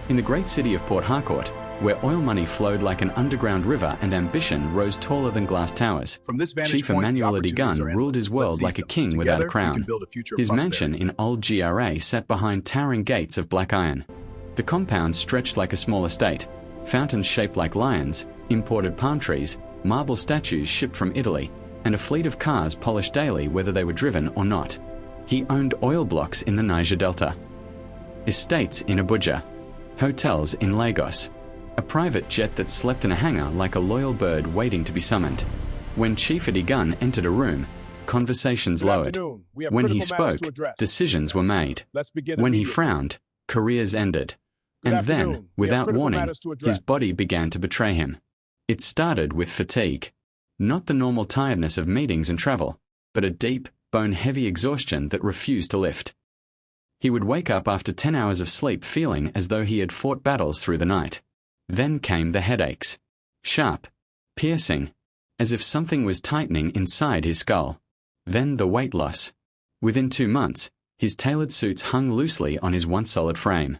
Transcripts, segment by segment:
In the great city of Port Harcourt, where oil money flowed like an underground river and ambition rose taller than glass towers, From this vantage Chief point, Emmanuel the opportunities Adigun are ruled endless. his world Let's like a seize them. king without a Together, we crown. can build a future of His prosperity. mansion in old GRA sat behind towering gates of black iron. The compound stretched like a small estate, fountains shaped like lions, imported palm trees, marble statues shipped from Italy, and a fleet of cars polished daily whether they were driven or not. He owned oil blocks in the Niger Delta, estates in Abuja, hotels in Lagos, a private jet that slept in a hangar like a loyal bird waiting to be summoned. When Chief Adigun entered a room, conversations Good lowered. afternoon. We have When he critical matters spoke, to address. decisions were made. Let's begin When he immediately. frowned, careers ended. Good And then, afternoon. We have without critical warning, matters to address. his body began to betray him. It started with fatigue. Not the normal tiredness of meetings and travel, but a deep, bone-heavy exhaustion that refused to lift. He would wake up after 10 hours of sleep feeling as though he had fought battles through the night. Then came the headaches. Sharp, piercing, as if something was tightening inside his skull. Then the weight loss. Within 2 months, his tailored suits hung loosely on his once solid frame.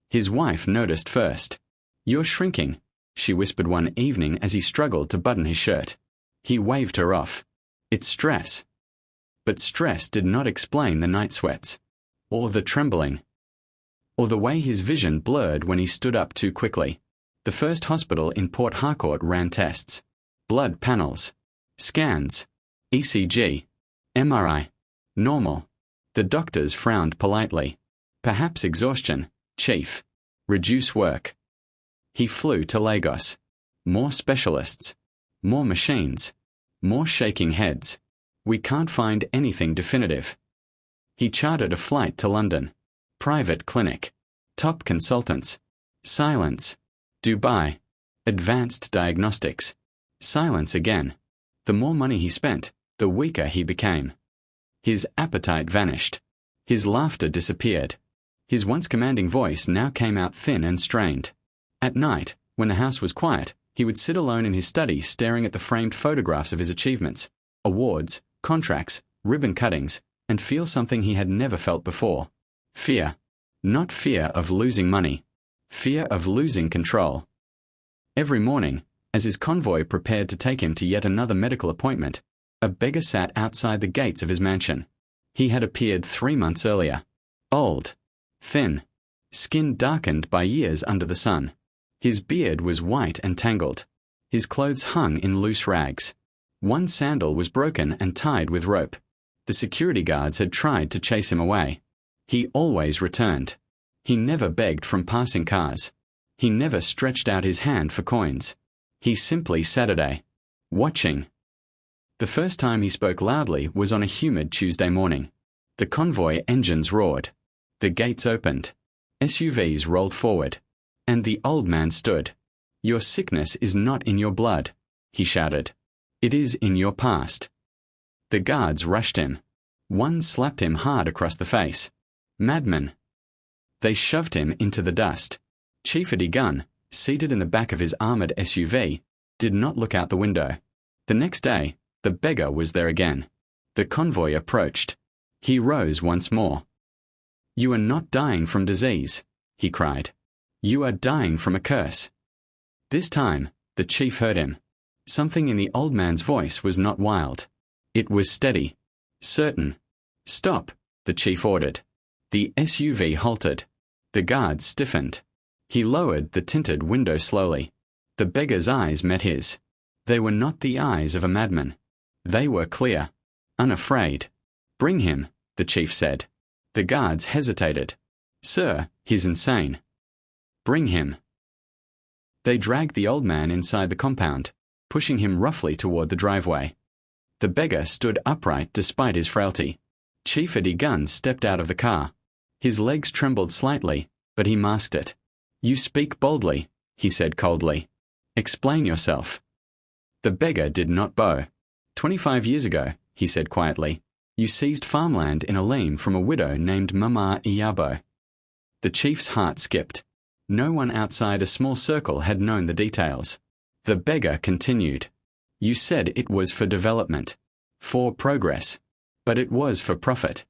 His wife noticed first. "You're shrinking," she whispered one evening as he struggled to button his shirt. He waved her off. "It's stress." But stress did not explain the night sweats, or the trembling, or the way his vision blurred when he stood up too quickly. The first hospital in Port Harcourt ran tests. Blood panels, scans, ECG, MRI. Normal. The doctors frowned politely. Perhaps exhaustion, Chief. Reduce work. He flew to Lagos. More specialists. More machines. More shaking heads. "We can't find anything definitive." He chartered a flight to London. Private clinic. Top consultants. Silence. Dubai. Advanced diagnostics. Silence again. The more money he spent, the weaker he became. His appetite vanished. His laughter disappeared. His once commanding voice now came out thin and strained. At night, when the house was quiet, he would sit alone in his study staring at the framed photographs of his achievements, awards, contracts, ribbon cuttings, and feel something he had never felt before. Fear. Not fear of losing money. Fear of losing control. Every morning, as his convoy prepared to take him to yet another medical appointment, a beggar sat outside the gates of his mansion. He had appeared 3 months earlier. Old. Thin. Skin darkened by years under the sun. His beard was white and tangled. His clothes hung in loose rags. One sandal was broken and tied with rope. The security guards had tried to chase him away. He always returned. He never begged from passing cars. He never stretched out his hand for coins. He simply sat watching. The first time he spoke loudly was on a humid Tuesday morning. The convoy engines roared. The gates opened. SUVs rolled forward. And the old man stood. "Your sickness is not in your blood," he shouted. "It is in your past." The guards rushed him. One slapped him hard across the face. "Madman." They shoved him into the dust. Chief Adigun, seated in the back of his armored SUV, did not look out the window. The next day, the beggar was there again. The convoy approached. He rose once more. "You are not dying from disease," he cried. "You are dying from a curse." This time, the chief heard him. Something in the old man's voice was not wild. It was steady, certain. "Stop," the chief ordered. The SUV halted. The guards stiffened. He lowered the tinted window slowly. The beggar's eyes met his. They were not the eyes of a madman. They were clear, unafraid. "Bring him," the chief said. The guards hesitated. "Sir, he's insane." "Bring him." They dragged the old man inside the compound, pushing him roughly toward the driveway. The beggar stood upright despite his frailty. Chief Adigun stepped out of the car. His legs trembled slightly, but he masked it. "You speak boldly," he said coldly. "Explain yourself." The beggar did not bow. 25 years ago," he said quietly, "you seized farmland in Alim from a widow named Mama Iyabo." The chief's heart skipped. No one outside a small circle had known the details. The beggar continued. "You said it was for development, for progress, but it was for profit."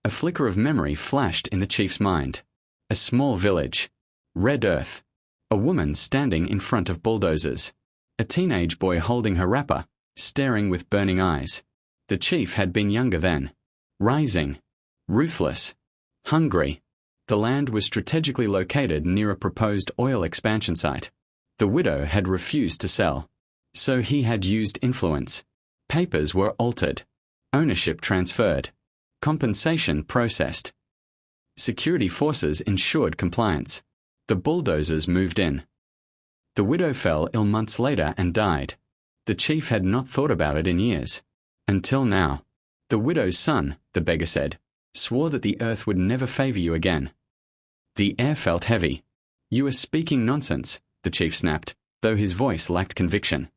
A flicker of memory flashed in the chief's mind. A small village. Red earth. A woman standing in front of bulldozers. A teenage boy holding her wrapper, staring with burning eyes. The chief had been younger then. Rising. Ruthless. Hungry. The land was strategically located near a proposed oil expansion site. The widow had refused to sell. So he had used influence. Papers were altered. Ownership transferred. Compensation processed. Security forces ensured compliance. The bulldozers moved in. The widow fell ill months later and died. The chief had not thought about it in years. Until now. The widow's son, the beggar said, swore that the earth would never favor you again. The air felt heavy. You are speaking nonsense, the chief snapped, though his voice lacked conviction.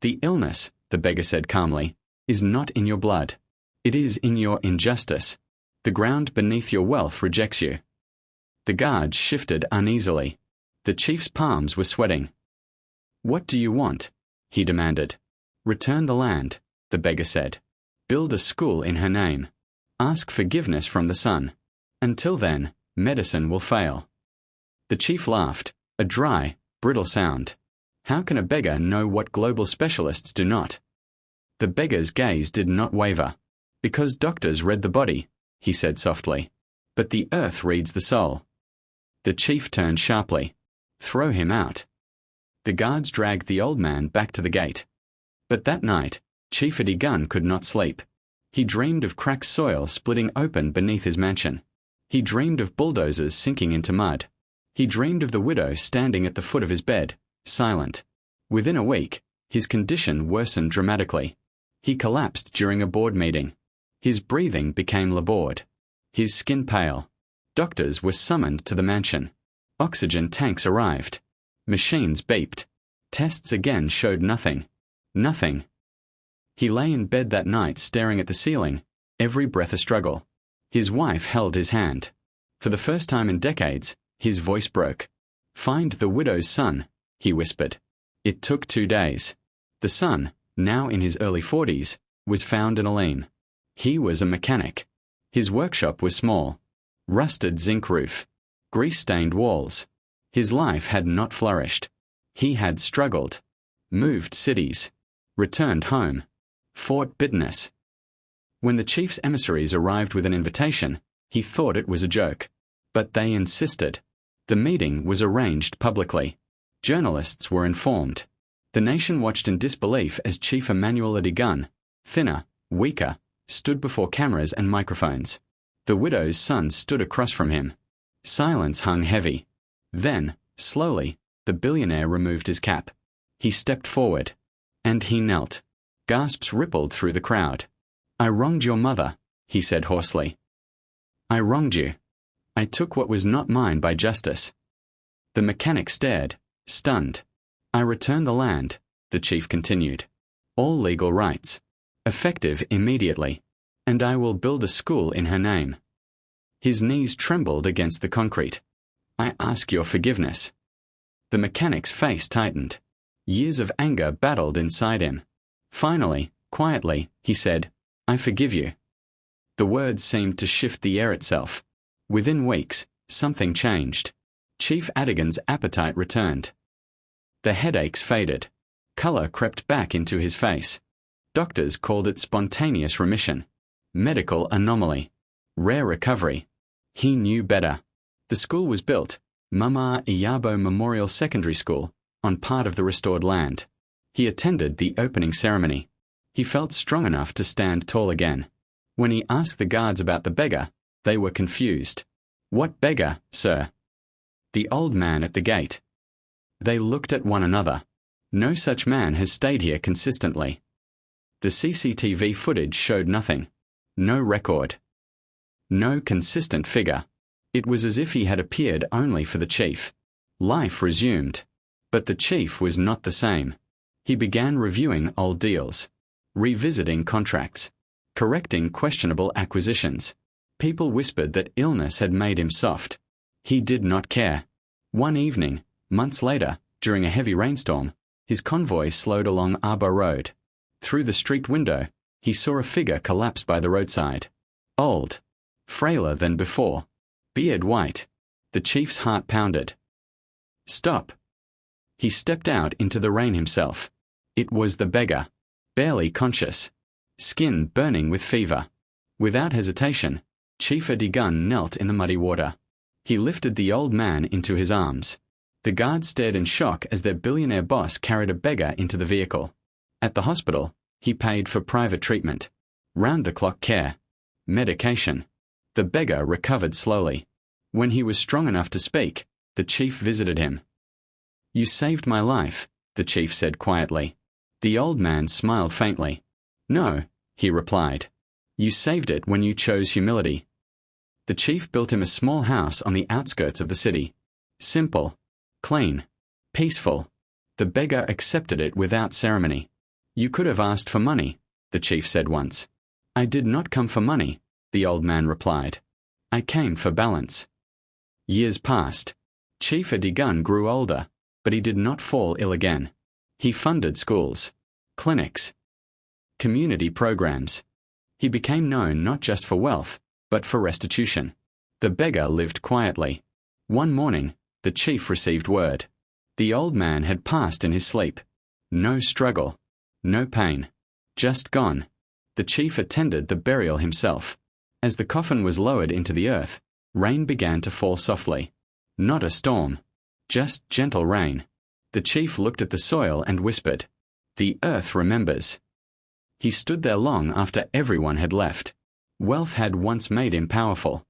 The illness, the beggar said calmly, is not in your blood. It is in your injustice. The ground beneath your wealth rejects you. The guards shifted uneasily. The chief's palms were sweating. What do you want? He demanded. Return the land, the beggar said. Build a school in her name. Ask forgiveness from the son. Until then, medicine will fail. The chief laughed, a dry, brittle sound. How can a beggar know what global specialists do not? The beggar's gaze did not waver. Because doctors read the body, he said softly. But the earth reads the soul. The chief turned sharply. Throw him out. The guards dragged the old man back to the gate. But that night, Chief Gun could not sleep. He dreamed of cracked soil splitting open beneath his mansion. He dreamed of bulldozers sinking into mud. He dreamed of the widow standing at the foot of his bed, silent. Within a week, his condition worsened dramatically. He collapsed during a board meeting. His breathing became labored. His skin pale. Doctors were summoned to the mansion. Oxygen tanks arrived. Machines beeped. Tests again showed nothing. Nothing. He lay in bed that night staring at the ceiling, every breath a struggle. His wife held his hand. For the first time in decades, his voice broke. Find the widow's son, he whispered. It took 2 days. The son, now in his early 40s, was found in Aline. He was a mechanic. His workshop was small. Rusted zinc roof. Grease-stained walls. His life had not flourished. He had struggled. Moved cities. Returned home. Fought bitterness. When the chief's emissaries arrived with an invitation, he thought it was a joke. But they insisted. The meeting was arranged publicly. Journalists were informed. The nation watched in disbelief as Chief Emmanuel Gun, thinner, weaker, stood before cameras and microphones. The widow's son stood across from him. Silence hung heavy. Then, slowly, the billionaire removed his cap. He stepped forward. And he knelt. Gasps rippled through the crowd. I wronged your mother, he said hoarsely. I wronged you. I took what was not mine by justice. The mechanic stared, stunned. I return the land, the chief continued. All legal rights. Effective immediately. And I will build a school in her name. His knees trembled against the concrete. I ask your forgiveness. The mechanic's face tightened. Years of anger battled inside him. Finally, quietly, he said, I forgive you. The words seemed to shift the air itself. Within weeks, something changed. Chief Adigan's appetite returned. The headaches faded. Color crept back into his face. Doctors called it spontaneous remission. Medical anomaly. Rare recovery. He knew better. The school was built, Mama Iyabo Memorial Secondary School, on part of the restored land. He attended the opening ceremony. He felt strong enough to stand tall again. When he asked the guards about the beggar, they were confused. What beggar, sir? The old man at the gate. They looked at one another. No such man has stayed here consistently. The CCTV footage showed nothing. No record. No consistent figure. It was as if he had appeared only for the chief. Life resumed. But the chief was not the same. He began reviewing old deals. Revisiting contracts. Correcting questionable acquisitions. People whispered that illness had made him soft. He did not care. One evening, months later, during a heavy rainstorm, his convoy slowed along Arbor Road. Through the street window, he saw a figure collapse by the roadside. Old. Frailer than before. Beard white. The chief's heart pounded. Stop. He stepped out into the rain himself. It was the beggar, barely conscious, skin burning with fever. Without hesitation, Chief Adigun knelt in the muddy water. He lifted the old man into his arms. The guards stared in shock as their billionaire boss carried a beggar into the vehicle. At the hospital, he paid for private treatment, round-the-clock care, medication. The beggar recovered slowly. When he was strong enough to speak, the chief visited him. "You saved my life," the chief said quietly. The old man smiled faintly. "No," he replied. "You saved it when you chose humility." The chief built him a small house on the outskirts of the city. Simple, clean, peaceful. The beggar accepted it without ceremony. "You could have asked for money," the chief said once. "I did not come for money," the old man replied. "I came for balance." Years passed. Chief Adigun grew older, but he did not fall ill again. He funded schools, clinics, community programs. He became known not just for wealth, but for restitution. The beggar lived quietly. One morning, the chief received word. The old man had passed in his sleep. No struggle, no pain, just gone. The chief attended the burial himself. As the coffin was lowered into the earth, rain began to fall softly. Not a storm, just gentle rain. The chief looked at the soil and whispered, "The earth remembers." He stood there long after everyone had left. Wealth had once made him powerful.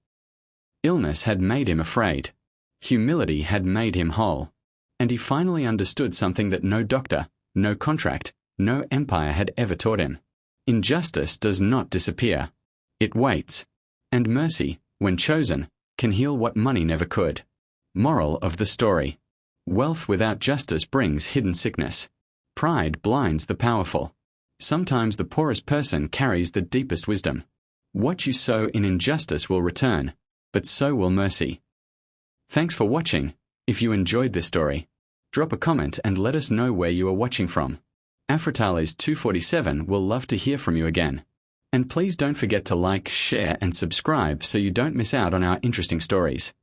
Illness had made him afraid. Humility had made him whole. And he finally understood something that no doctor, no contract, no empire had ever taught him. Injustice does not disappear. It waits. And mercy, when chosen, can heal what money never could. Moral of the story. Wealth without justice brings hidden sickness. Pride blinds the powerful. Sometimes the poorest person carries the deepest wisdom. What you sow in injustice will return, but so will mercy. Thanks for watching. If you enjoyed this story, drop a comment and let us know where you are watching from. AfricanStory 247 will love to hear from you again. And please don't forget to like, share and subscribe so you don't miss out on our interesting stories.